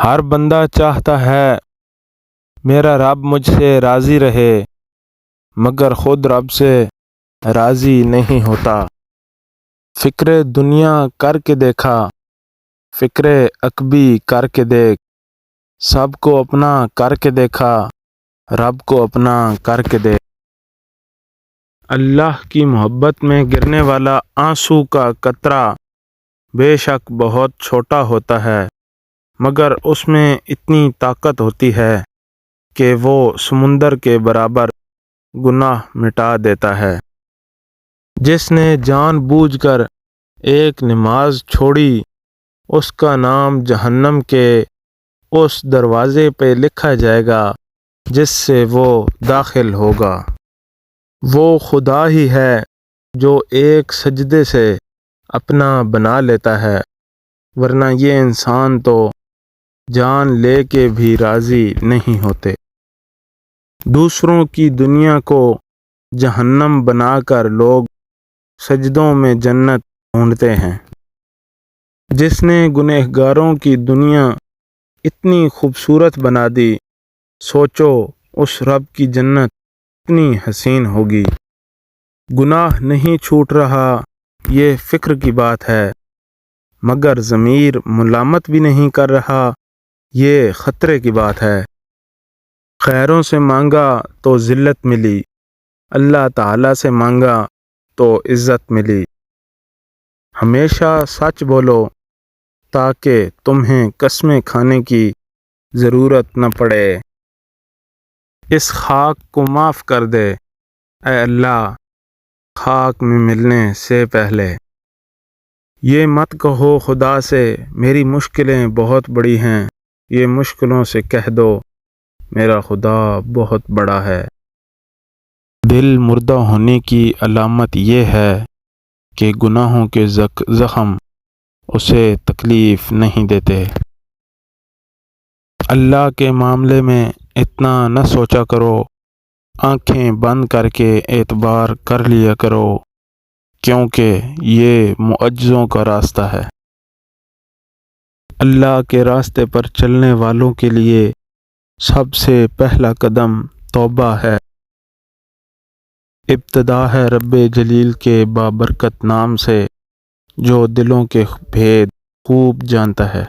ہر بندہ چاہتا ہے میرا رب مجھ سے راضی رہے، مگر خود رب سے راضی نہیں ہوتا۔ فکر دنیا کر کے دیکھا، فکر عقبی کر کے دیکھ، سب کو اپنا کر کے دیکھا، رب کو اپنا کر کے دیکھ۔ اللہ کی محبت میں گرنے والا آنسو کا قطرہ بے شک بہت چھوٹا ہوتا ہے، مگر اس میں اتنی طاقت ہوتی ہے کہ وہ سمندر کے برابر گناہ مٹا دیتا ہے۔ جس نے جان بوجھ کر ایک نماز چھوڑی، اس کا نام جہنم کے اس دروازے پہ لکھا جائے گا جس سے وہ داخل ہوگا۔ وہ خدا ہی ہے جو ایک سجدے سے اپنا بنا لیتا ہے، ورنہ یہ انسان تو جان لے کے بھی راضی نہیں ہوتے۔ دوسروں کی دنیا کو جہنم بنا کر لوگ سجدوں میں جنت ڈھونڈتے ہیں۔ جس نے گنہگاروں کی دنیا اتنی خوبصورت بنا دی، سوچو اس رب کی جنت کتنی حسین ہوگی۔ گناہ نہیں چھوٹ رہا، یہ فکر کی بات ہے، مگر ضمیر ملامت بھی نہیں کر رہا، یہ خطرے کی بات ہے۔ خیروں سے مانگا تو ذلت ملی، اللہ تعالیٰ سے مانگا تو عزت ملی۔ ہمیشہ سچ بولو تاکہ تمہیں قسمیں کھانے کی ضرورت نہ پڑے۔ اس خاک کو معاف کر دے اے اللہ خاک میں ملنے سے پہلے۔ یہ مت کہو خدا سے میری مشکلیں بہت بڑی ہیں، یہ مشکلوں سے کہہ دو میرا خدا بہت بڑا ہے۔ دل مردہ ہونے کی علامت یہ ہے کہ گناہوں کے زخم اسے تکلیف نہیں دیتے۔ اللہ کے معاملے میں اتنا نہ سوچا کرو، آنکھیں بند کر کے اعتبار کر لیا کرو، کیونکہ یہ معجزوں کا راستہ ہے۔ اللہ کے راستے پر چلنے والوں کے لیے سب سے پہلا قدم توبہ ہے۔ ابتدا ہے رب جلیل کے بابرکت نام سے جو دلوں کے بھید خوب جانتا ہے۔